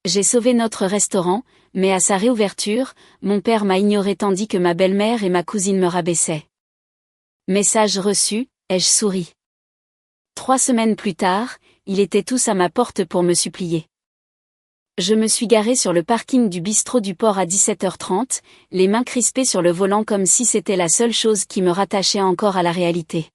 J'ai sauvé notre restaurant, mais à sa réouverture, mon père m'a ignoré tandis que ma belle-mère et ma cousine me rabaissaient. Message reçu, ai-je souri. 3 semaines plus tard, ils étaient tous à ma porte pour me supplier. Je me suis garé sur le parking du bistrot du port à 17h30, les mains crispées sur le volant comme si c'était la seule chose qui me rattachait encore à la réalité.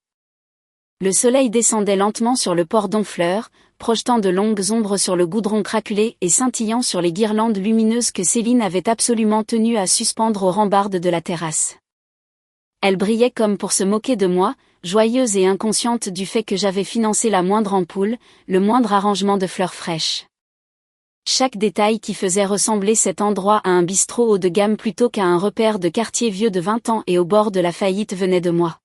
Le soleil descendait lentement sur le port d'Honfleur, projetant de longues ombres sur le goudron craquelé et scintillant sur les guirlandes lumineuses que Céline avait absolument tenu à suspendre aux rambardes de la terrasse. Elle brillait comme pour se moquer de moi, joyeuse et inconsciente du fait que j'avais financé la moindre ampoule, le moindre arrangement de fleurs fraîches. Chaque détail qui faisait ressembler cet endroit à un bistrot haut de gamme plutôt qu'à un repère de quartier vieux de 20 ans et au bord de la faillite venait de moi.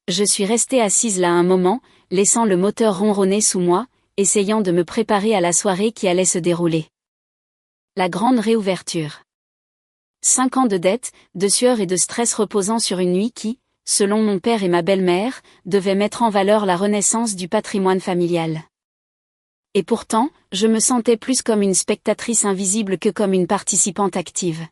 Je suis restée assise là un moment, laissant le moteur ronronner sous moi, essayant de me préparer à la soirée qui allait se dérouler. La grande réouverture. 5 ans de dettes, de sueur et de stress reposant sur une nuit qui, selon mon père et ma belle-mère, devait mettre en valeur la renaissance du patrimoine familial. Et pourtant, je me sentais plus comme une spectatrice invisible que comme une participante active.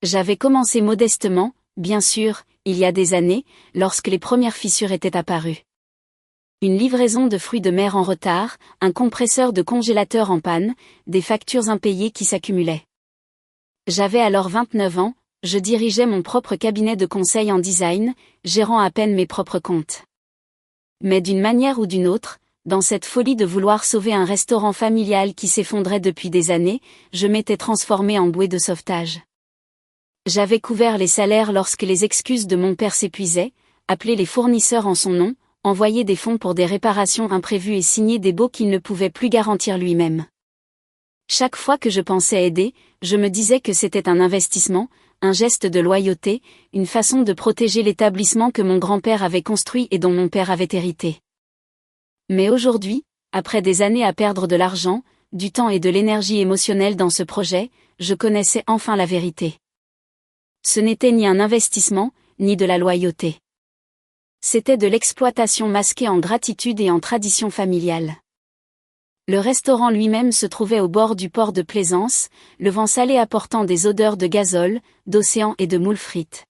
J'avais commencé modestement, bien sûr, il y a des années, lorsque les premières fissures étaient apparues. Une livraison de fruits de mer en retard, un compresseur de congélateur en panne, des factures impayées qui s'accumulaient. J'avais alors 29 ans, je dirigeais mon propre cabinet de conseil en design, gérant à peine mes propres comptes. Mais d'une manière ou d'une autre, dans cette folie de vouloir sauver un restaurant familial qui s'effondrait depuis des années, je m'étais transformée en bouée de sauvetage. J'avais couvert les salaires lorsque les excuses de mon père s'épuisaient, appelé les fournisseurs en son nom, envoyé des fonds pour des réparations imprévues et signé des baux qu'il ne pouvait plus garantir lui-même. Chaque fois que je pensais aider, je me disais que c'était un investissement, un geste de loyauté, une façon de protéger l'établissement que mon grand-père avait construit et dont mon père avait hérité. Mais aujourd'hui, après des années à perdre de l'argent, du temps et de l'énergie émotionnelle dans ce projet, je connaissais enfin la vérité. Ce n'était ni un investissement, ni de la loyauté. C'était de l'exploitation masquée en gratitude et en tradition familiale. Le restaurant lui-même se trouvait au bord du port de Plaisance, le vent salé apportant des odeurs de gazole, d'océan et de moules frites.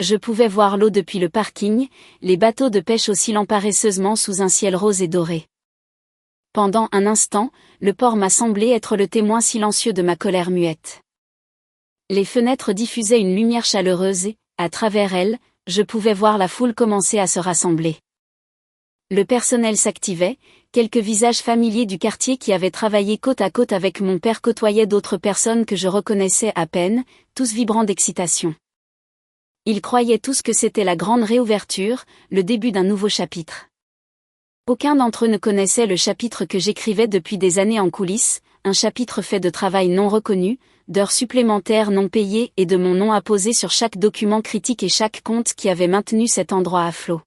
Je pouvais voir l'eau depuis le parking, les bateaux de pêche oscillant paresseusement sous un ciel rose et doré. Pendant un instant, le port m'a semblé être le témoin silencieux de ma colère muette. Les fenêtres diffusaient une lumière chaleureuse et, à travers elles, je pouvais voir la foule commencer à se rassembler. Le personnel s'activait, quelques visages familiers du quartier qui avaient travaillé côte à côte avec mon père côtoyaient d'autres personnes que je reconnaissais à peine, tous vibrants d'excitation. Ils croyaient tous que c'était la grande réouverture, le début d'un nouveau chapitre. Aucun d'entre eux ne connaissait le chapitre que j'écrivais depuis des années en coulisses, un chapitre fait de travail non reconnu, d'heures supplémentaires non payées et de mon nom apposé sur chaque document critique et chaque compte qui avait maintenu cet endroit à flot.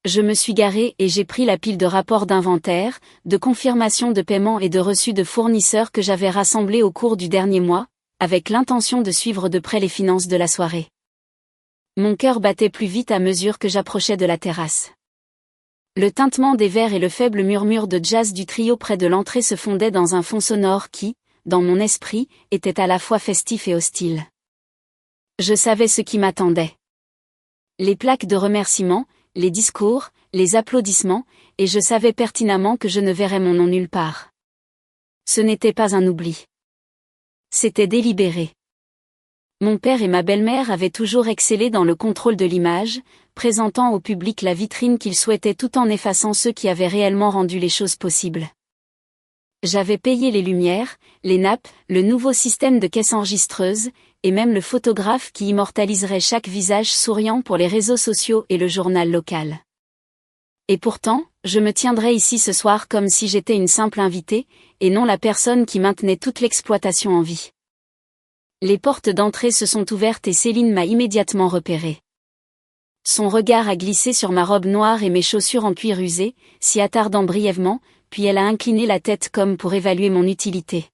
Je me suis garé et j'ai pris la pile de rapports d'inventaire, de confirmations de paiement et de reçus de fournisseurs que j'avais rassemblés au cours du dernier mois, avec l'intention de suivre de près les finances de la soirée. Mon cœur battait plus vite à mesure que j'approchais de la terrasse. Le tintement des verres et le faible murmure de jazz du trio près de l'entrée se fondaient dans un fond sonore qui, dans mon esprit, était à la fois festif et hostile. Je savais ce qui m'attendait. Les plaques de remerciements, les discours, les applaudissements, et je savais pertinemment que je ne verrais mon nom nulle part. Ce n'était pas un oubli. C'était délibéré. Mon père et ma belle-mère avaient toujours excellé dans le contrôle de l'image, présentant au public la vitrine qu'ils souhaitaient tout en effaçant ceux qui avaient réellement rendu les choses possibles. J'avais payé les lumières, les nappes, le nouveau système de caisse enregistreuse, et même le photographe qui immortaliserait chaque visage souriant pour les réseaux sociaux et le journal local. Et pourtant, je me tiendrais ici ce soir comme si j'étais une simple invitée, et non la personne qui maintenait toute l'exploitation en vie. Les portes d'entrée se sont ouvertes et Céline m'a immédiatement repéré. Son regard a glissé sur ma robe noire et mes chaussures en cuir usé, s'y attardant brièvement, puis elle a incliné la tête comme pour évaluer mon utilité.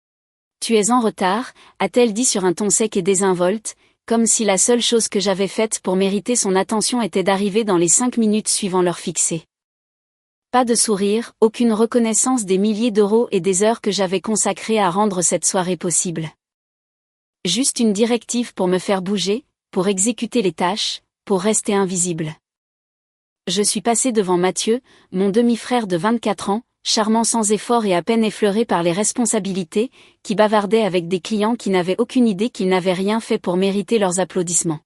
« Tu es en retard », a-t-elle dit sur un ton sec et désinvolte, comme si la seule chose que j'avais faite pour mériter son attention était d'arriver dans les 5 minutes suivant l'heure fixée. Pas de sourire, aucune reconnaissance des milliers d'euros et des heures que j'avais consacrées à rendre cette soirée possible. Juste une directive pour me faire bouger, pour exécuter les tâches, pour rester invisible. Je suis passé devant Mathieu, mon demi-frère de 24 ans, charmant sans effort et à peine effleuré par les responsabilités, qui bavardait avec des clients qui n'avaient aucune idée qu'ils n'avaient rien fait pour mériter leurs applaudissements.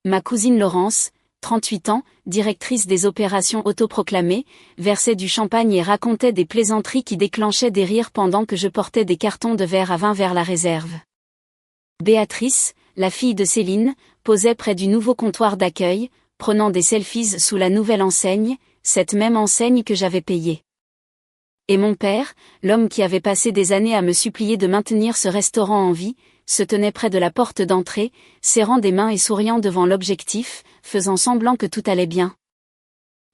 Ma cousine Laurence, 38 ans, directrice des opérations autoproclamées, versait du champagne et racontait des plaisanteries qui déclenchaient des rires pendant que je portais des cartons de verre à vin vers la réserve. Béatrice, la fille de Céline, posait près du nouveau comptoir d'accueil, prenant des selfies sous la nouvelle enseigne, cette même enseigne que j'avais payée. Et mon père, l'homme qui avait passé des années à me supplier de maintenir ce restaurant en vie, se tenait près de la porte d'entrée, serrant des mains et souriant devant l'objectif, faisant semblant que tout allait bien.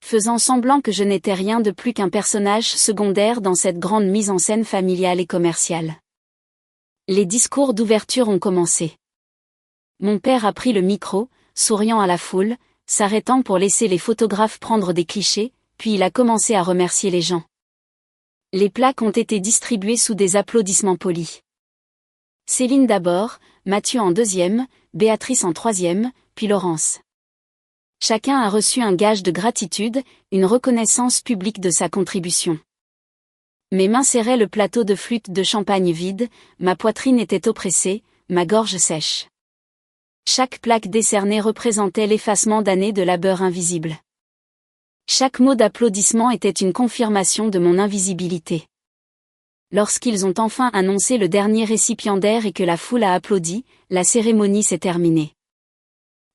Faisant semblant que je n'étais rien de plus qu'un personnage secondaire dans cette grande mise en scène familiale et commerciale. Les discours d'ouverture ont commencé. Mon père a pris le micro, souriant à la foule, s'arrêtant pour laisser les photographes prendre des clichés, puis il a commencé à remercier les gens. Les plaques ont été distribuées sous des applaudissements polis. Céline d'abord, Mathieu en deuxième, Béatrice en troisième, puis Laurence. Chacun a reçu un gage de gratitude, une reconnaissance publique de sa contribution. Mes mains serraient le plateau de flûte de champagne vide, ma poitrine était oppressée, ma gorge sèche. Chaque plaque décernée représentait l'effacement d'années de labeur invisible. Chaque mot d'applaudissement était une confirmation de mon invisibilité. Lorsqu'ils ont enfin annoncé le dernier récipiendaire et que la foule a applaudi, la cérémonie s'est terminée.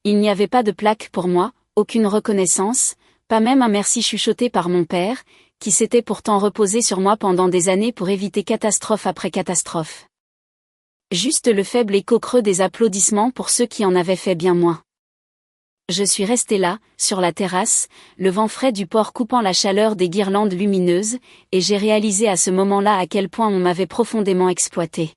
Il n'y avait pas de plaque pour moi, aucune reconnaissance, pas même un merci chuchoté par mon père, qui s'était pourtant reposé sur moi pendant des années pour éviter catastrophe après catastrophe. Juste le faible écho creux des applaudissements pour ceux qui en avaient fait bien moins. Je suis resté là, sur la terrasse, le vent frais du port coupant la chaleur des guirlandes lumineuses, et j'ai réalisé à ce moment-là à quel point on m'avait profondément exploité.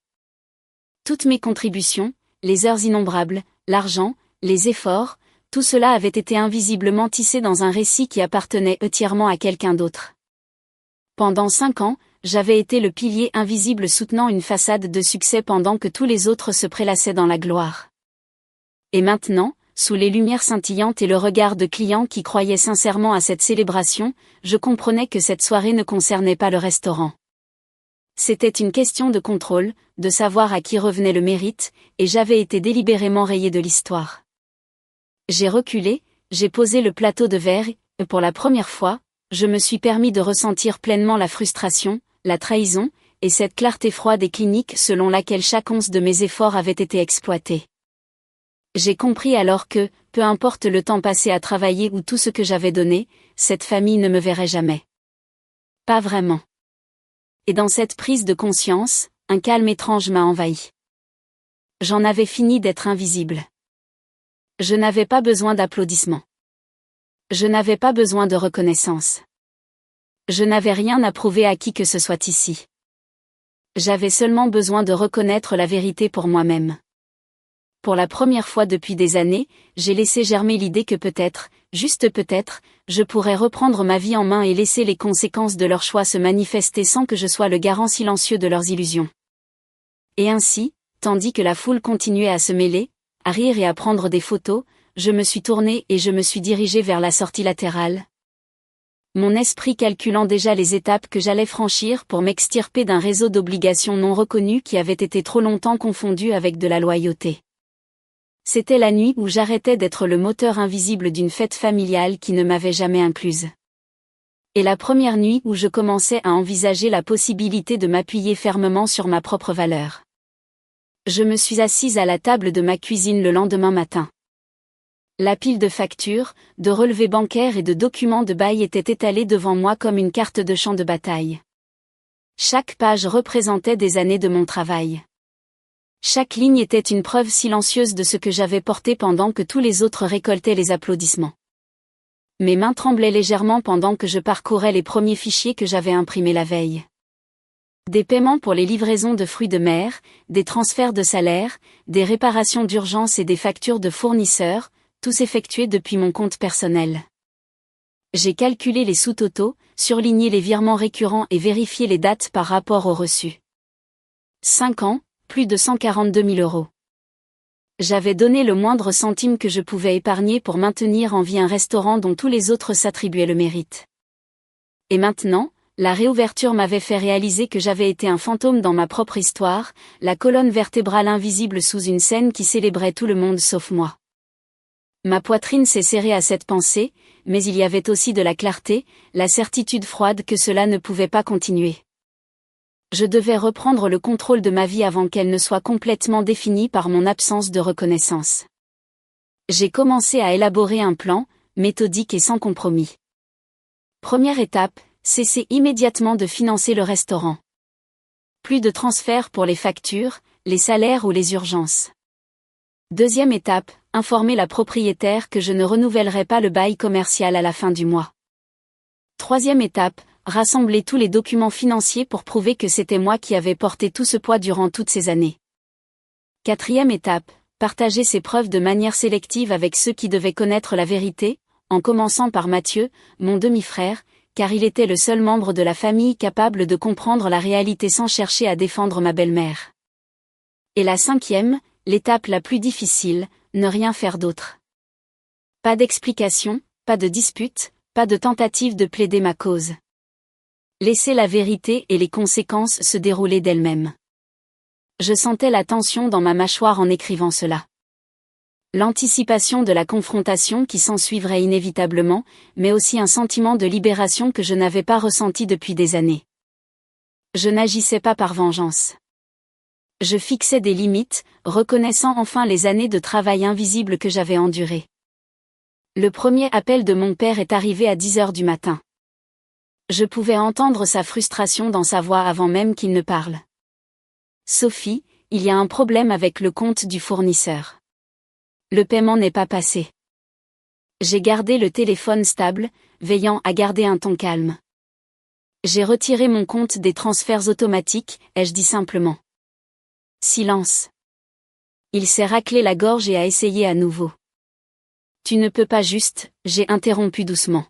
Toutes mes contributions, les heures innombrables, l'argent, les efforts, tout cela avait été invisiblement tissé dans un récit qui appartenait entièrement à quelqu'un d'autre. Pendant 5 ans, j'avais été le pilier invisible soutenant une façade de succès pendant que tous les autres se prélassaient dans la gloire. Et maintenant, sous les lumières scintillantes et le regard de clients qui croyaient sincèrement à cette célébration, je comprenais que cette soirée ne concernait pas le restaurant. C'était une question de contrôle, de savoir à qui revenait le mérite, et j'avais été délibérément rayé de l'histoire. J'ai reculé, j'ai posé le plateau de verre, et pour la première fois, je me suis permis de ressentir pleinement la frustration, la trahison, et cette clarté froide et clinique selon laquelle chaque once de mes efforts avait été exploitée. J'ai compris alors que, peu importe le temps passé à travailler ou tout ce que j'avais donné, cette famille ne me verrait jamais. Pas vraiment. Et dans cette prise de conscience, un calme étrange m'a envahi. J'en avais fini d'être invisible. Je n'avais pas besoin d'applaudissements. Je n'avais pas besoin de reconnaissance. Je n'avais rien à prouver à qui que ce soit ici. J'avais seulement besoin de reconnaître la vérité pour moi-même. Pour la première fois depuis des années, j'ai laissé germer l'idée que peut-être, juste peut-être, je pourrais reprendre ma vie en main et laisser les conséquences de leurs choix se manifester sans que je sois le garant silencieux de leurs illusions. Et ainsi, tandis que la foule continuait à se mêler, à rire et à prendre des photos, je me suis tourné et je me suis dirigé vers la sortie latérale. Mon esprit calculant déjà les étapes que j'allais franchir pour m'extirper d'un réseau d'obligations non reconnues qui avait été trop longtemps confondu avec de la loyauté. C'était la nuit où j'arrêtais d'être le moteur invisible d'une fête familiale qui ne m'avait jamais incluse. Et la première nuit où je commençais à envisager la possibilité de m'appuyer fermement sur ma propre valeur. Je me suis assise à la table de ma cuisine le lendemain matin. La pile de factures, de relevés bancaires et de documents de bail était étalée devant moi comme une carte de champ de bataille. Chaque page représentait des années de mon travail. Chaque ligne était une preuve silencieuse de ce que j'avais porté pendant que tous les autres récoltaient les applaudissements. Mes mains tremblaient légèrement pendant que je parcourais les premiers fichiers que j'avais imprimés la veille. Des paiements pour les livraisons de fruits de mer, des transferts de salaire, des réparations d'urgence et des factures de fournisseurs, tous effectués depuis mon compte personnel. J'ai calculé les sous-totaux, surligné les virements récurrents et vérifié les dates par rapport aux reçus. 5 ans, plus de 142 000 euros. J'avais donné le moindre centime que je pouvais épargner pour maintenir en vie un restaurant dont tous les autres s'attribuaient le mérite. Et maintenant, la réouverture m'avait fait réaliser que j'avais été un fantôme dans ma propre histoire, la colonne vertébrale invisible sous une scène qui célébrait tout le monde sauf moi. Ma poitrine s'est serrée à cette pensée, mais il y avait aussi de la clarté, la certitude froide que cela ne pouvait pas continuer. Je devais reprendre le contrôle de ma vie avant qu'elle ne soit complètement définie par mon absence de reconnaissance. J'ai commencé à élaborer un plan, méthodique et sans compromis. Première étape, cesser immédiatement de financer le restaurant. Plus de transferts pour les factures, les salaires ou les urgences. Deuxième étape, informer la propriétaire que je ne renouvellerai pas le bail commercial à la fin du mois. Troisième étape, rassembler tous les documents financiers pour prouver que c'était moi qui avais porté tout ce poids durant toutes ces années. Quatrième étape, partager ces preuves de manière sélective avec ceux qui devaient connaître la vérité, en commençant par Mathieu, mon demi-frère, car il était le seul membre de la famille capable de comprendre la réalité sans chercher à défendre ma belle-mère. Et la cinquième, l'étape la plus difficile, ne rien faire d'autre. Pas d'explication, pas de dispute, pas de tentative de plaider ma cause. Laisser la vérité et les conséquences se dérouler d'elles-mêmes. Je sentais la tension dans ma mâchoire en écrivant cela. L'anticipation de la confrontation qui s'ensuivrait inévitablement, mais aussi un sentiment de libération que je n'avais pas ressenti depuis des années. Je n'agissais pas par vengeance. Je fixais des limites, reconnaissant enfin les années de travail invisible que j'avais endurées. Le premier appel de mon père est arrivé à 10 heures du matin. Je pouvais entendre sa frustration dans sa voix avant même qu'il ne parle. « Sophie, il y a un problème avec le compte du fournisseur. Le paiement n'est pas passé. » J'ai gardé le téléphone stable, veillant à garder un ton calme. J'ai retiré mon compte des transferts automatiques, ai-je dit simplement. Silence. Il s'est raclé la gorge et a essayé à nouveau. Tu ne peux pas juste, j'ai interrompu doucement.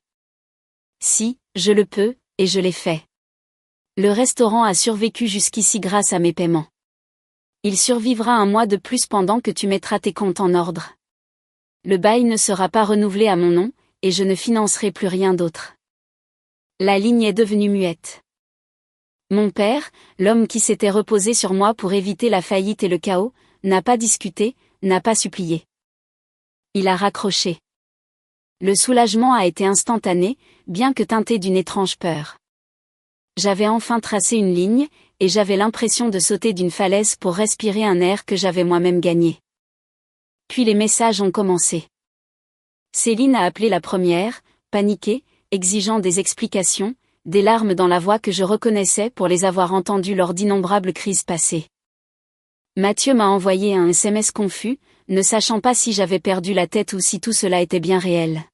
Si, je le peux, et je l'ai fait. Le restaurant a survécu jusqu'ici grâce à mes paiements. Il survivra un mois de plus pendant que tu mettras tes comptes en ordre. Le bail ne sera pas renouvelé à mon nom, et je ne financerai plus rien d'autre. La ligne est devenue muette. Mon père, l'homme qui s'était reposé sur moi pour éviter la faillite et le chaos, n'a pas discuté, n'a pas supplié. Il a raccroché. Le soulagement a été instantané, bien que teinté d'une étrange peur. J'avais enfin tracé une ligne, et j'avais l'impression de sauter d'une falaise pour respirer un air que j'avais moi-même gagné. Puis les messages ont commencé. Céline a appelé la première, paniquée, exigeant des explications, des larmes dans la voix que je reconnaissais pour les avoir entendues lors d'innombrables crises passées. Mathieu m'a envoyé un SMS confus, ne sachant pas si j'avais perdu la tête ou si tout cela était bien réel.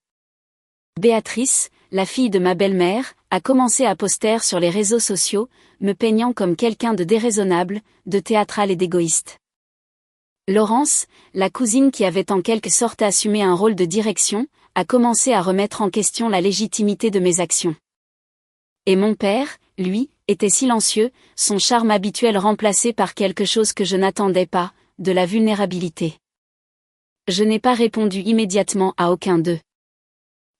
Béatrice, la fille de ma belle-mère, a commencé à poster sur les réseaux sociaux, me peignant comme quelqu'un de déraisonnable, de théâtral et d'égoïste. Laurence, la cousine qui avait en quelque sorte assumé un rôle de direction, a commencé à remettre en question la légitimité de mes actions. Et mon père, lui, était silencieux, son charme habituel remplacé par quelque chose que je n'attendais pas, de la vulnérabilité. Je n'ai pas répondu immédiatement à aucun d'eux.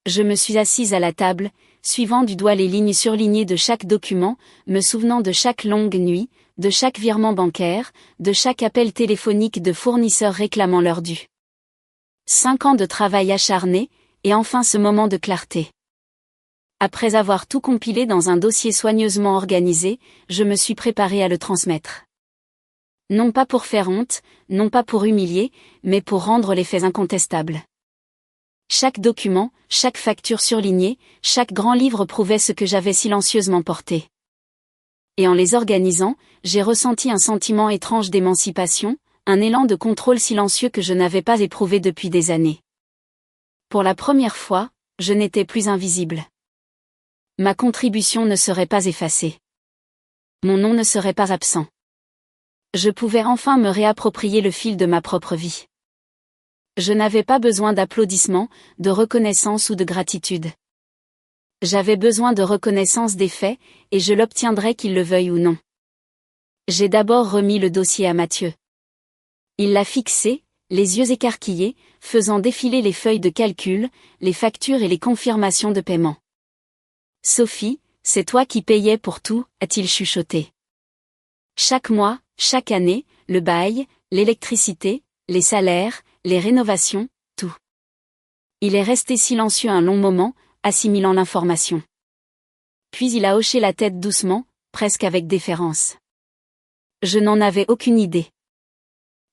Je me suis assise à la table, suivant du doigt les lignes surlignées de chaque document, me souvenant de chaque longue nuit, de chaque virement bancaire, de chaque appel téléphonique de fournisseurs réclamant leur dû. 5 ans de travail acharné, et enfin ce moment de clarté. Après avoir tout compilé dans un dossier soigneusement organisé, je me suis préparée à le transmettre. Non pas pour faire honte, non pas pour humilier, mais pour rendre les faits incontestables. Chaque document, chaque facture surlignée, chaque grand livre prouvait ce que j'avais silencieusement porté. Et en les organisant, j'ai ressenti un sentiment étrange d'émancipation, un élan de contrôle silencieux que je n'avais pas éprouvé depuis des années. Pour la première fois, je n'étais plus invisible. Ma contribution ne serait pas effacée. Mon nom ne serait pas absent. Je pouvais enfin me réapproprier le fil de ma propre vie. Je n'avais pas besoin d'applaudissements, de reconnaissance ou de gratitude. J'avais besoin de reconnaissance des faits, et je l'obtiendrais qu'il le veuille ou non. J'ai d'abord remis le dossier à Mathieu. Il l'a fixé, les yeux écarquillés, faisant défiler les feuilles de calcul, les factures et les confirmations de paiement. « Sophie, c'est toi qui payais pour tout », a-t-il chuchoté. Chaque mois, chaque année, le bail, l'électricité, les salaires, les rénovations, tout. Il est resté silencieux un long moment, assimilant l'information. Puis il a hoché la tête doucement, presque avec déférence. Je n'en avais aucune idée.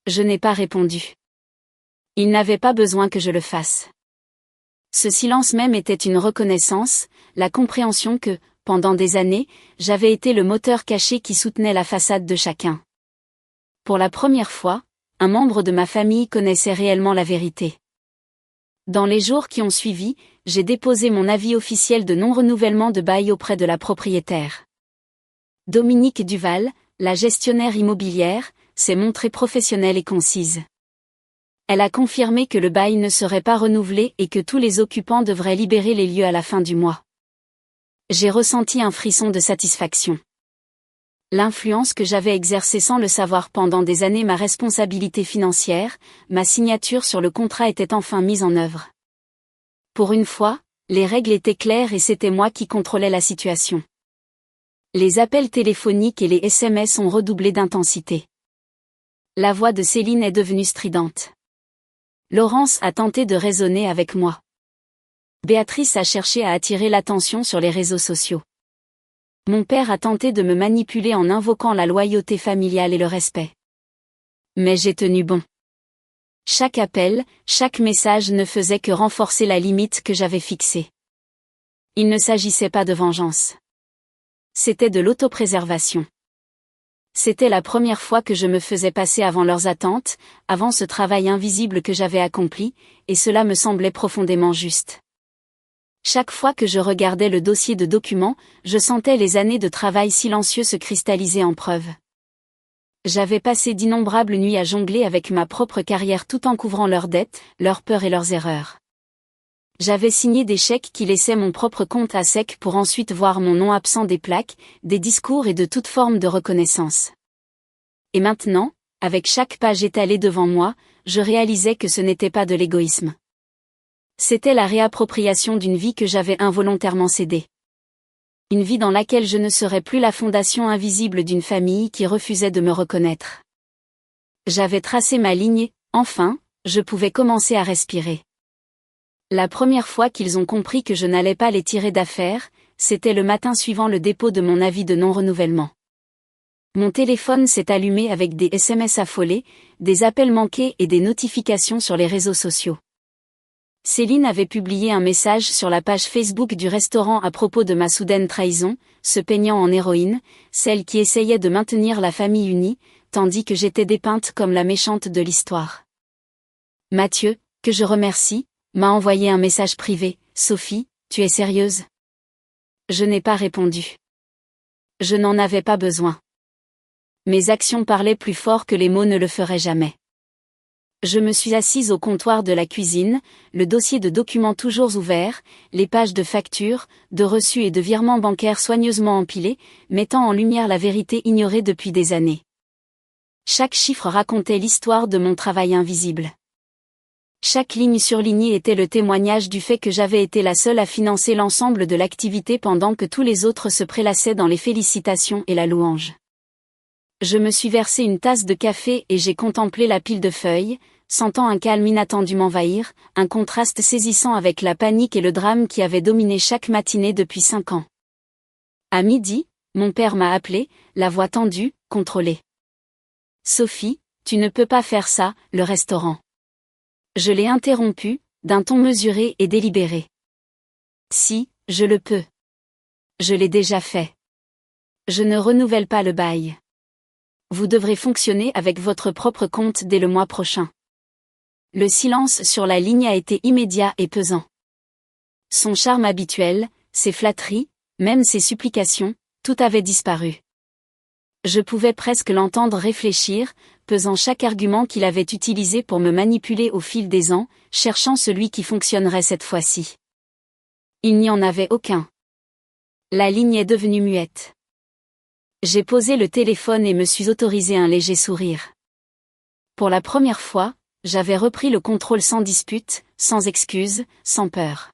Je n'ai pas répondu. Il n'avait pas besoin que je le fasse. Ce silence même était une reconnaissance, la compréhension que, pendant des années, j'avais été le moteur caché qui soutenait la façade de chacun. Pour la première fois, un membre de ma famille connaissait réellement la vérité. Dans les jours qui ont suivi, j'ai déposé mon avis officiel de non-renouvellement de bail auprès de la propriétaire. Dominique Duval, la gestionnaire immobilière, s'est montrée professionnelle et concise. Elle a confirmé que le bail ne serait pas renouvelé et que tous les occupants devraient libérer les lieux à la fin du mois. J'ai ressenti un frisson de satisfaction. L'influence que j'avais exercée sans le savoir pendant des années, ma responsabilité financière, ma signature sur le contrat était enfin mise en œuvre. Pour une fois, les règles étaient claires et c'était moi qui contrôlais la situation. Les appels téléphoniques et les SMS ont redoublé d'intensité. La voix de Céline est devenue stridente. Laurence a tenté de raisonner avec moi. Béatrice a cherché à attirer l'attention sur les réseaux sociaux. Mon père a tenté de me manipuler en invoquant la loyauté familiale et le respect. Mais j'ai tenu bon. Chaque appel, chaque message ne faisait que renforcer la limite que j'avais fixée. Il ne s'agissait pas de vengeance. C'était de l'autopréservation. C'était la première fois que je me faisais passer avant leurs attentes, avant ce travail invisible que j'avais accompli, et cela me semblait profondément juste. Chaque fois que je regardais le dossier de documents, je sentais les années de travail silencieux se cristalliser en preuve. J'avais passé d'innombrables nuits à jongler avec ma propre carrière tout en couvrant leurs dettes, leurs peurs et leurs erreurs. J'avais signé des chèques qui laissaient mon propre compte à sec pour ensuite voir mon nom absent des plaques, des discours et de toute forme de reconnaissance. Et maintenant, avec chaque page étalée devant moi, je réalisais que ce n'était pas de l'égoïsme. C'était la réappropriation d'une vie que j'avais involontairement cédée. Une vie dans laquelle je ne serais plus la fondation invisible d'une famille qui refusait de me reconnaître. J'avais tracé ma ligne, enfin, je pouvais commencer à respirer. La première fois qu'ils ont compris que je n'allais pas les tirer d'affaire, c'était le matin suivant le dépôt de mon avis de non-renouvellement. Mon téléphone s'est allumé avec des SMS affolés, des appels manqués et des notifications sur les réseaux sociaux. Céline avait publié un message sur la page Facebook du restaurant à propos de ma soudaine trahison, se peignant en héroïne, celle qui essayait de maintenir la famille unie, tandis que j'étais dépeinte comme la méchante de l'histoire. Mathieu, que je remercie, m'a envoyé un message privé. « Sophie, tu es sérieuse ?» Je n'ai pas répondu. Je n'en avais pas besoin. Mes actions parlaient plus fort que les mots ne le feraient jamais. Je me suis assise au comptoir de la cuisine, le dossier de documents toujours ouvert, les pages de factures, de reçus et de virements bancaires soigneusement empilés, mettant en lumière la vérité ignorée depuis des années. Chaque chiffre racontait l'histoire de mon travail invisible. Chaque ligne surlignée était le témoignage du fait que j'avais été la seule à financer l'ensemble de l'activité pendant que tous les autres se prélassaient dans les félicitations et la louange. Je me suis versé une tasse de café et j'ai contemplé la pile de feuilles, sentant un calme inattendu m'envahir, un contraste saisissant avec la panique et le drame qui avaient dominé chaque matinée depuis 5 ans. À midi, mon père m'a appelé, la voix tendue, contrôlée. « Sophie, tu ne peux pas faire ça, le restaurant. » Je l'ai interrompu, d'un ton mesuré et délibéré. « Si, je le peux. Je l'ai déjà fait. Je ne renouvelle pas le bail. Vous devrez fonctionner avec votre propre compte dès le mois prochain. » Le silence sur la ligne a été immédiat et pesant. Son charme habituel, ses flatteries, même ses supplications, tout avait disparu. Je pouvais presque l'entendre réfléchir, pesant chaque argument qu'il avait utilisé pour me manipuler au fil des ans, cherchant celui qui fonctionnerait cette fois-ci. Il n'y en avait aucun. La ligne est devenue muette. J'ai posé le téléphone et me suis autorisé un léger sourire. Pour la première fois, j'avais repris le contrôle sans dispute, sans excuse, sans peur.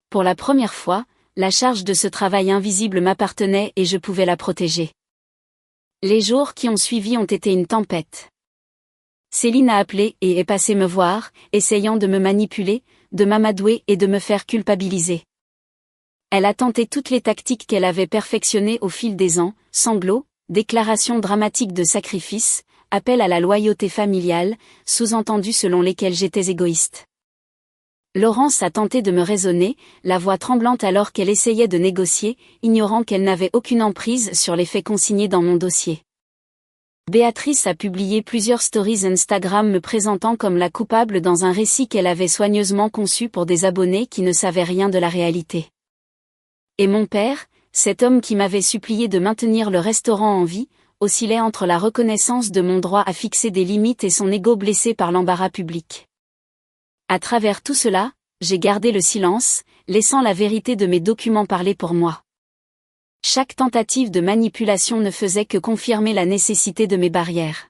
Pour la première fois, la charge de ce travail invisible m'appartenait et je pouvais la protéger. Les jours qui ont suivi ont été une tempête. Céline a appelé et est passée me voir, essayant de me manipuler, de m'amadouer et de me faire culpabiliser. Elle a tenté toutes les tactiques qu'elle avait perfectionnées au fil des ans, sanglots, déclarations dramatiques de sacrifice, appel à la loyauté familiale, sous-entendus selon lesquels j'étais égoïste. Laurence a tenté de me raisonner, la voix tremblante alors qu'elle essayait de négocier, ignorant qu'elle n'avait aucune emprise sur les faits consignés dans mon dossier. Béatrice a publié plusieurs stories Instagram me présentant comme la coupable dans un récit qu'elle avait soigneusement conçu pour des abonnés qui ne savaient rien de la réalité. Et mon père, cet homme qui m'avait supplié de maintenir le restaurant en vie, oscillait entre la reconnaissance de mon droit à fixer des limites et son ego blessé par l'embarras public. À travers tout cela, j'ai gardé le silence, laissant la vérité de mes documents parler pour moi. Chaque tentative de manipulation ne faisait que confirmer la nécessité de mes barrières.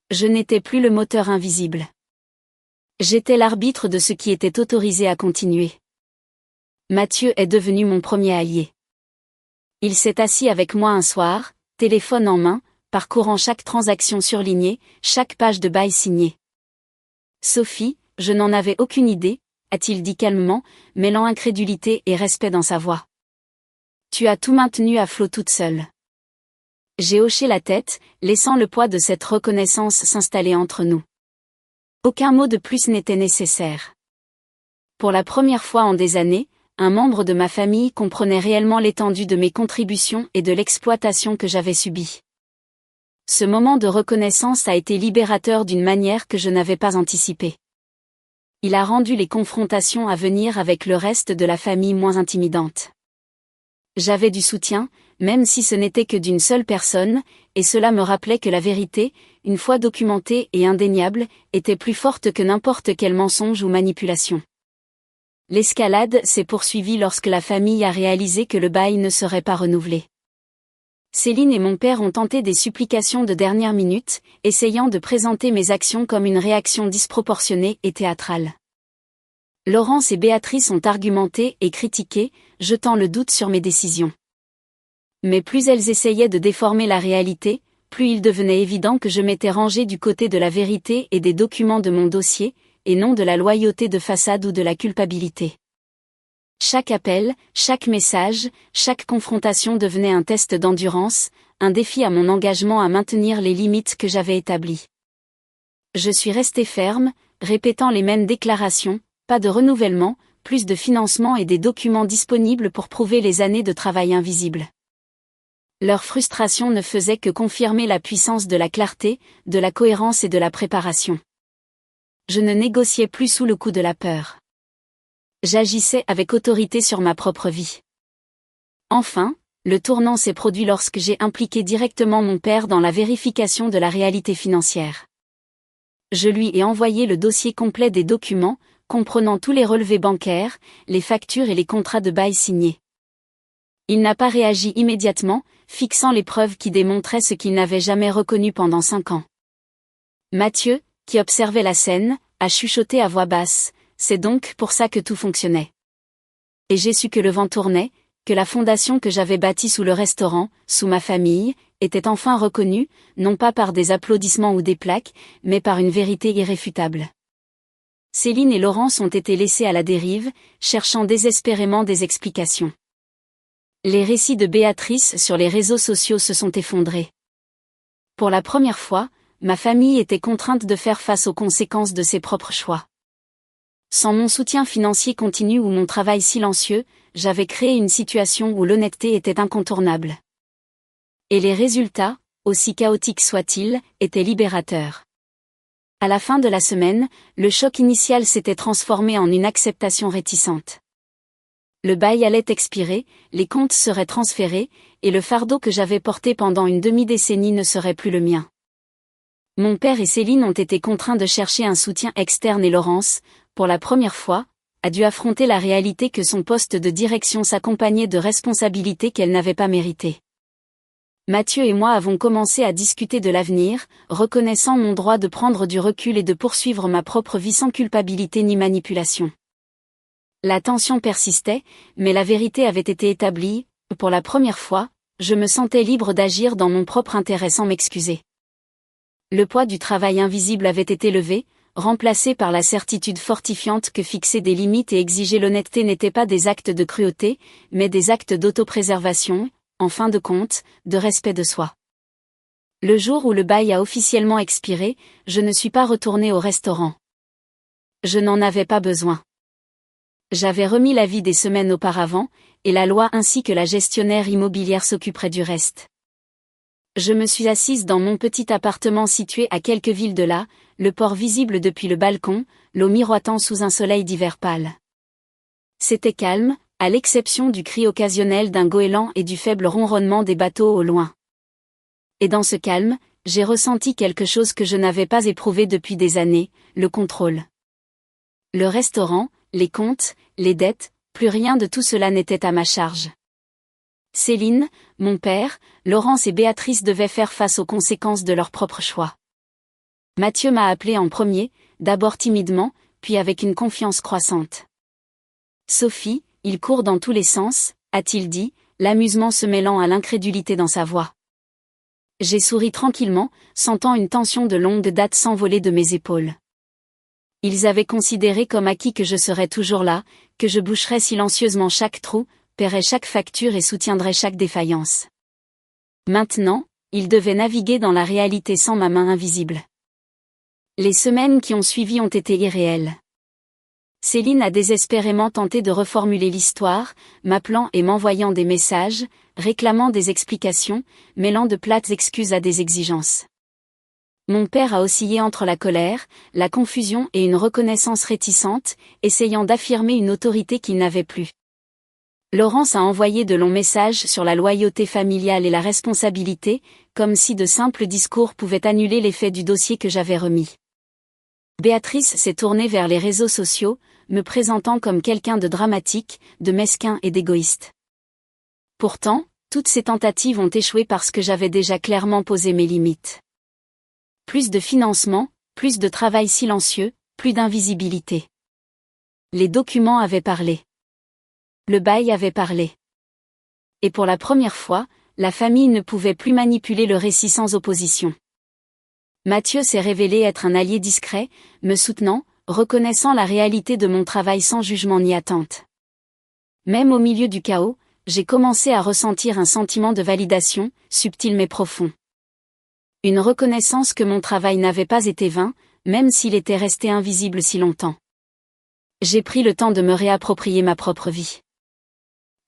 Je n'étais plus le moteur invisible. J'étais l'arbitre de ce qui était autorisé à continuer. Mathieu est devenu mon premier allié. Il s'est assis avec moi un soir, téléphone en main, parcourant chaque transaction surlignée, chaque page de bail signée. Sophie, je n'en avais aucune idée, a-t-il dit calmement, mêlant incrédulité et respect dans sa voix. Tu as tout maintenu à flot toute seule. J'ai hoché la tête, laissant le poids de cette reconnaissance s'installer entre nous. Aucun mot de plus n'était nécessaire. Pour la première fois en des années, un membre de ma famille comprenait réellement l'étendue de mes contributions et de l'exploitation que j'avais subie. Ce moment de reconnaissance a été libérateur d'une manière que je n'avais pas anticipée. Il a rendu les confrontations à venir avec le reste de la famille moins intimidantes. J'avais du soutien, même si ce n'était que d'une seule personne, et cela me rappelait que la vérité, une fois documentée et indéniable, était plus forte que n'importe quel mensonge ou manipulation. L'escalade s'est poursuivie lorsque la famille a réalisé que le bail ne serait pas renouvelé. Céline et mon père ont tenté des supplications de dernière minute, essayant de présenter mes actions comme une réaction disproportionnée et théâtrale. Laurence et Béatrice ont argumenté et critiqué, jetant le doute sur mes décisions. Mais plus elles essayaient de déformer la réalité, plus il devenait évident que je m'étais rangé du côté de la vérité et des documents de mon dossier, et non de la loyauté de façade ou de la culpabilité. Chaque appel, chaque message, chaque confrontation devenait un test d'endurance, un défi à mon engagement à maintenir les limites que j'avais établies. Je suis resté ferme, répétant les mêmes déclarations, pas de renouvellement, plus de financement et des documents disponibles pour prouver les années de travail invisible. Leur frustration ne faisait que confirmer la puissance de la clarté, de la cohérence et de la préparation. Je ne négociais plus sous le coup de la peur. J'agissais avec autorité sur ma propre vie. Enfin, le tournant s'est produit lorsque j'ai impliqué directement mon père dans la vérification de la réalité financière. Je lui ai envoyé le dossier complet des documents, comprenant tous les relevés bancaires, les factures et les contrats de bail signés. Il n'a pas réagi immédiatement, fixant les preuves qui démontraient ce qu'il n'avait jamais reconnu pendant 5 ans. Mathieu, qui observait la scène, a chuchoté à voix basse, c'est donc pour ça que tout fonctionnait. Et j'ai su que le vent tournait, que la fondation que j'avais bâtie sous le restaurant, sous ma famille, était enfin reconnue, non pas par des applaudissements ou des plaques, mais par une vérité irréfutable. Céline et Laurence ont été laissées à la dérive, cherchant désespérément des explications. Les récits de Béatrice sur les réseaux sociaux se sont effondrés. Pour la première fois, ma famille était contrainte de faire face aux conséquences de ses propres choix. Sans mon soutien financier continu ou mon travail silencieux, j'avais créé une situation où l'honnêteté était incontournable. Et les résultats, aussi chaotiques soient-ils, étaient libérateurs. À la fin de la semaine, le choc initial s'était transformé en une acceptation réticente. Le bail allait expirer, les comptes seraient transférés, et le fardeau que j'avais porté pendant une demi-décennie ne serait plus le mien. Mon père et Céline ont été contraints de chercher un soutien externe et Laurence, pour la première fois, a dû affronter la réalité que son poste de direction s'accompagnait de responsabilités qu'elle n'avait pas méritées. Mathieu et moi avons commencé à discuter de l'avenir, reconnaissant mon droit de prendre du recul et de poursuivre ma propre vie sans culpabilité ni manipulation. La tension persistait, mais la vérité avait été établie. Pour la première fois, je me sentais libre d'agir dans mon propre intérêt sans m'excuser. Le poids du travail invisible avait été levé, remplacé par la certitude fortifiante que fixer des limites et exiger l'honnêteté n'étaient pas des actes de cruauté, mais des actes d'autopréservation, en fin de compte, de respect de soi. Le jour où le bail a officiellement expiré, je ne suis pas retournée au restaurant. Je n'en avais pas besoin. J'avais remis l'avis des semaines auparavant, et la loi ainsi que la gestionnaire immobilière s'occuperaient du reste. Je me suis assise dans mon petit appartement situé à quelques villes de là, le port visible depuis le balcon, l'eau miroitant sous un soleil d'hiver pâle. C'était calme, à l'exception du cri occasionnel d'un goéland et du faible ronronnement des bateaux au loin. Et dans ce calme, j'ai ressenti quelque chose que je n'avais pas éprouvé depuis des années, le contrôle. Le restaurant, les comptes, les dettes, plus rien de tout cela n'était à ma charge. Céline, mon père, Laurence et Béatrice devaient faire face aux conséquences de leurs propres choix. Mathieu m'a appelé en premier, d'abord timidement, puis avec une confiance croissante. Sophie, il court dans tous les sens, a-t-il dit, l'amusement se mêlant à l'incrédulité dans sa voix. J'ai souri tranquillement, sentant une tension de longue date s'envoler de mes épaules. Ils avaient considéré comme acquis que je serais toujours là, que je boucherais silencieusement chaque trou, paierais chaque facture et soutiendrais chaque défaillance. Maintenant, ils devaient naviguer dans la réalité sans ma main invisible. Les semaines qui ont suivi ont été irréelles. Céline a désespérément tenté de reformuler l'histoire, m'appelant et m'envoyant des messages, réclamant des explications, mêlant de plates excuses à des exigences. Mon père a oscillé entre la colère, la confusion et une reconnaissance réticente, essayant d'affirmer une autorité qu'il n'avait plus. Laurence a envoyé de longs messages sur la loyauté familiale et la responsabilité, comme si de simples discours pouvaient annuler l'effet du dossier que j'avais remis. Béatrice s'est tournée vers les réseaux sociaux, me présentant comme quelqu'un de dramatique, de mesquin et d'égoïste. Pourtant, toutes ces tentatives ont échoué parce que j'avais déjà clairement posé mes limites. Plus de financement, plus de travail silencieux, plus d'invisibilité. Les documents avaient parlé. Le bail avait parlé. Et pour la première fois, la famille ne pouvait plus manipuler le récit sans opposition. Mathieu s'est révélé être un allié discret, me soutenant, reconnaissant la réalité de mon travail sans jugement ni attente. Même au milieu du chaos, j'ai commencé à ressentir un sentiment de validation, subtil mais profond. Une reconnaissance que mon travail n'avait pas été vain, même s'il était resté invisible si longtemps. J'ai pris le temps de me réapproprier ma propre vie.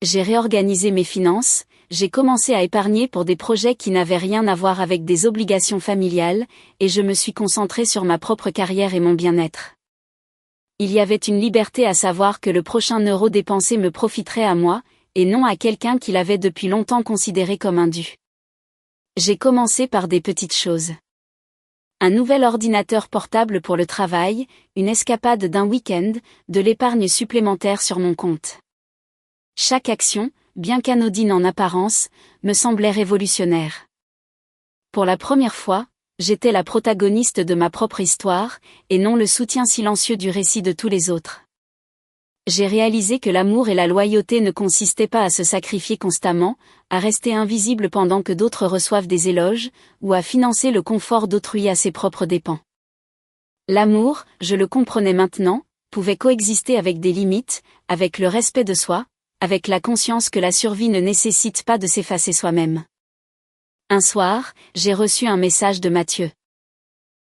J'ai réorganisé mes finances, j'ai commencé à épargner pour des projets qui n'avaient rien à voir avec des obligations familiales, et je me suis concentré sur ma propre carrière et mon bien-être. Il y avait une liberté à savoir que le prochain euro dépensé me profiterait à moi, et non à quelqu'un qui l'avait depuis longtemps considéré comme un dû. J'ai commencé par des petites choses. Un nouvel ordinateur portable pour le travail, une escapade d'un week-end, de l'épargne supplémentaire sur mon compte. Chaque action, bien qu'anodine en apparence, me semblait révolutionnaire. Pour la première fois, j'étais la protagoniste de ma propre histoire, et non le soutien silencieux du récit de tous les autres. J'ai réalisé que l'amour et la loyauté ne consistaient pas à se sacrifier constamment, à rester invisible pendant que d'autres reçoivent des éloges, ou à financer le confort d'autrui à ses propres dépens. L'amour, je le comprenais maintenant, pouvait coexister avec des limites, avec le respect de soi, avec la conscience que la survie ne nécessite pas de s'effacer soi-même. Un soir, j'ai reçu un message de Mathieu.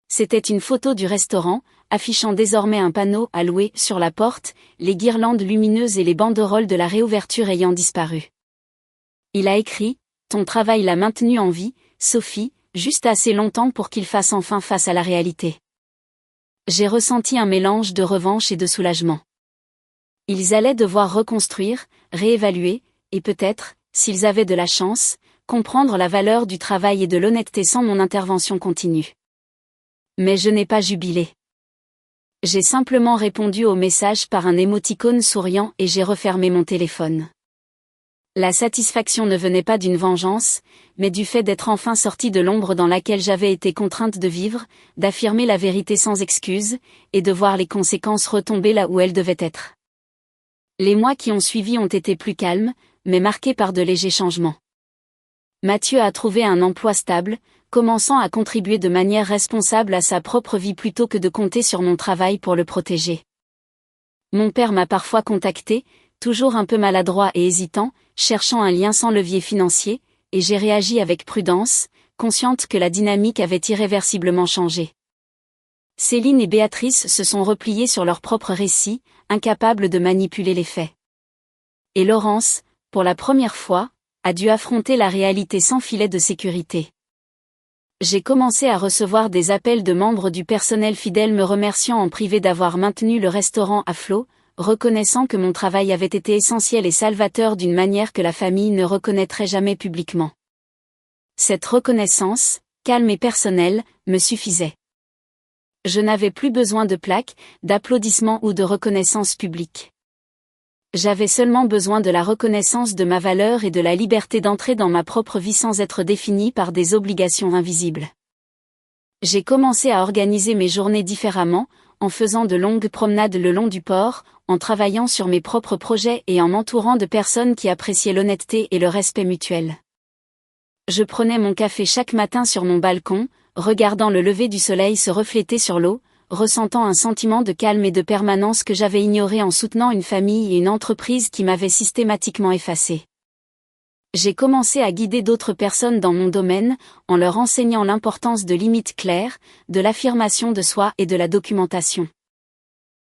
C'était une photo du restaurant, affichant désormais un panneau à louer sur la porte, les guirlandes lumineuses et les banderoles de la réouverture ayant disparu. Il a écrit « Ton travail l'a maintenu en vie, Sophie, juste assez longtemps pour qu'il fasse enfin face à la réalité. » J'ai ressenti un mélange de revanche et de soulagement. Ils allaient devoir reconstruire, réévaluer, et peut-être, s'ils avaient de la chance, comprendre la valeur du travail et de l'honnêteté sans mon intervention continue. Mais je n'ai pas jubilé. J'ai simplement répondu au message par un émoticône souriant et j'ai refermé mon téléphone. La satisfaction ne venait pas d'une vengeance, mais du fait d'être enfin sortie de l'ombre dans laquelle j'avais été contrainte de vivre, d'affirmer la vérité sans excuse, et de voir les conséquences retomber là où elles devaient être. Les mois qui ont suivi ont été plus calmes, mais marqués par de légers changements. Mathieu a trouvé un emploi stable, commençant à contribuer de manière responsable à sa propre vie plutôt que de compter sur mon travail pour le protéger. Mon père m'a parfois contacté, toujours un peu maladroit et hésitant, cherchant un lien sans levier financier, et j'ai réagi avec prudence, consciente que la dynamique avait irréversiblement changé. Céline et Béatrice se sont repliées sur leur propre récit, incapables de manipuler les faits. Et Laurence, pour la première fois, a dû affronter la réalité sans filet de sécurité. J'ai commencé à recevoir des appels de membres du personnel fidèle me remerciant en privé d'avoir maintenu le restaurant à flot, reconnaissant que mon travail avait été essentiel et salvateur d'une manière que la famille ne reconnaîtrait jamais publiquement. Cette reconnaissance, calme et personnelle, me suffisait. Je n'avais plus besoin de plaques, d'applaudissements ou de reconnaissance publique. J'avais seulement besoin de la reconnaissance de ma valeur et de la liberté d'entrer dans ma propre vie sans être définie par des obligations invisibles. J'ai commencé à organiser mes journées différemment, en faisant de longues promenades le long du port, en travaillant sur mes propres projets et en m'entourant de personnes qui appréciaient l'honnêteté et le respect mutuel. Je prenais mon café chaque matin sur mon balcon, regardant le lever du soleil se refléter sur l'eau, ressentant un sentiment de calme et de permanence que j'avais ignoré en soutenant une famille et une entreprise qui m'avaient systématiquement effacé. J'ai commencé à guider d'autres personnes dans mon domaine, en leur enseignant l'importance de limites claires, de l'affirmation de soi et de la documentation.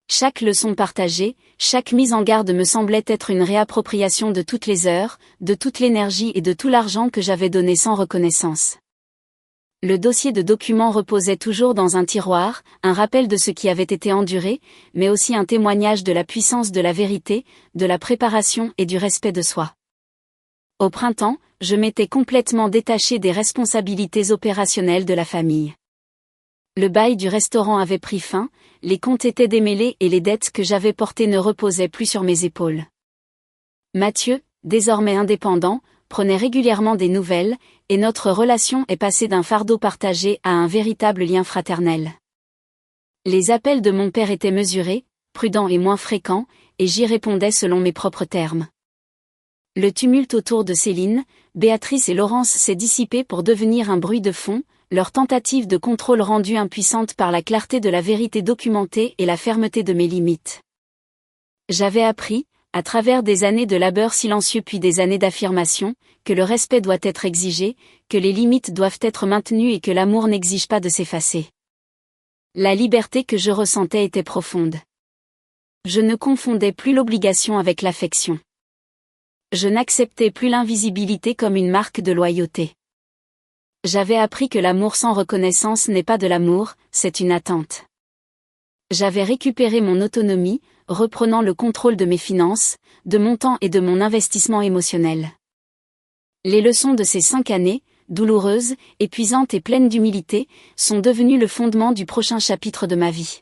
Chaque leçon partagée, chaque mise en garde me semblait être une réappropriation de toutes les heures, de toute l'énergie et de tout l'argent que j'avais donné sans reconnaissance. Le dossier de documents reposait toujours dans un tiroir, un rappel de ce qui avait été enduré, mais aussi un témoignage de la puissance de la vérité, de la préparation et du respect de soi. Au printemps, je m'étais complètement détachée des responsabilités opérationnelles de la famille. Le bail du restaurant avait pris fin, les comptes étaient démêlés et les dettes que j'avais portées ne reposaient plus sur mes épaules. Mathieu, désormais indépendant, prenait régulièrement des nouvelles, et notre relation est passée d'un fardeau partagé à un véritable lien fraternel. Les appels de mon père étaient mesurés, prudents et moins fréquents, et j'y répondais selon mes propres termes. Le tumulte autour de Céline, Béatrice et Laurence s'est dissipé pour devenir un bruit de fond, leur tentative de contrôle rendue impuissante par la clarté de la vérité documentée et la fermeté de mes limites. J'avais appris, à travers des années de labeur silencieux puis des années d'affirmation, que le respect doit être exigé, que les limites doivent être maintenues et que l'amour n'exige pas de s'effacer. La liberté que je ressentais était profonde. Je ne confondais plus l'obligation avec l'affection. Je n'acceptais plus l'invisibilité comme une marque de loyauté. J'avais appris que l'amour sans reconnaissance n'est pas de l'amour, c'est une attente. J'avais récupéré mon autonomie, reprenant le contrôle de mes finances, de mon temps et de mon investissement émotionnel. Les leçons de ces 5 années, douloureuses, épuisantes et pleines d'humilité, sont devenues le fondement du prochain chapitre de ma vie.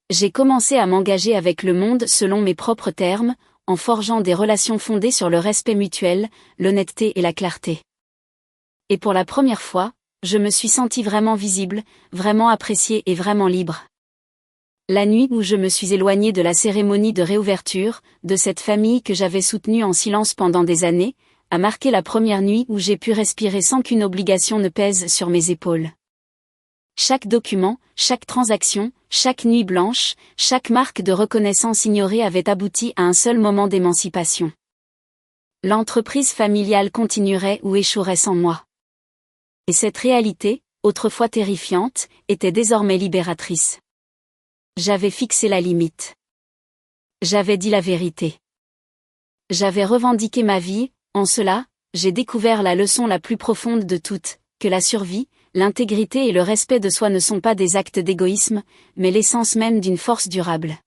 J'ai commencé à m'engager avec le monde selon mes propres termes, en forgeant des relations fondées sur le respect mutuel, l'honnêteté et la clarté. Et pour la première fois, je me suis sentie vraiment visible, vraiment appréciée et vraiment libre. La nuit où je me suis éloignée de la cérémonie de réouverture, de cette famille que j'avais soutenue en silence pendant des années, a marqué la première nuit où j'ai pu respirer sans qu'une obligation ne pèse sur mes épaules. Chaque document, chaque transaction, chaque nuit blanche, chaque marque de reconnaissance ignorée avait abouti à un seul moment d'émancipation. L'entreprise familiale continuerait ou échouerait sans moi. Et cette réalité, autrefois terrifiante, était désormais libératrice. J'avais fixé la limite. J'avais dit la vérité. J'avais revendiqué ma vie, en cela, j'ai découvert la leçon la plus profonde de toutes, que la survie, l'intégrité et le respect de soi ne sont pas des actes d'égoïsme, mais l'essence même d'une force durable.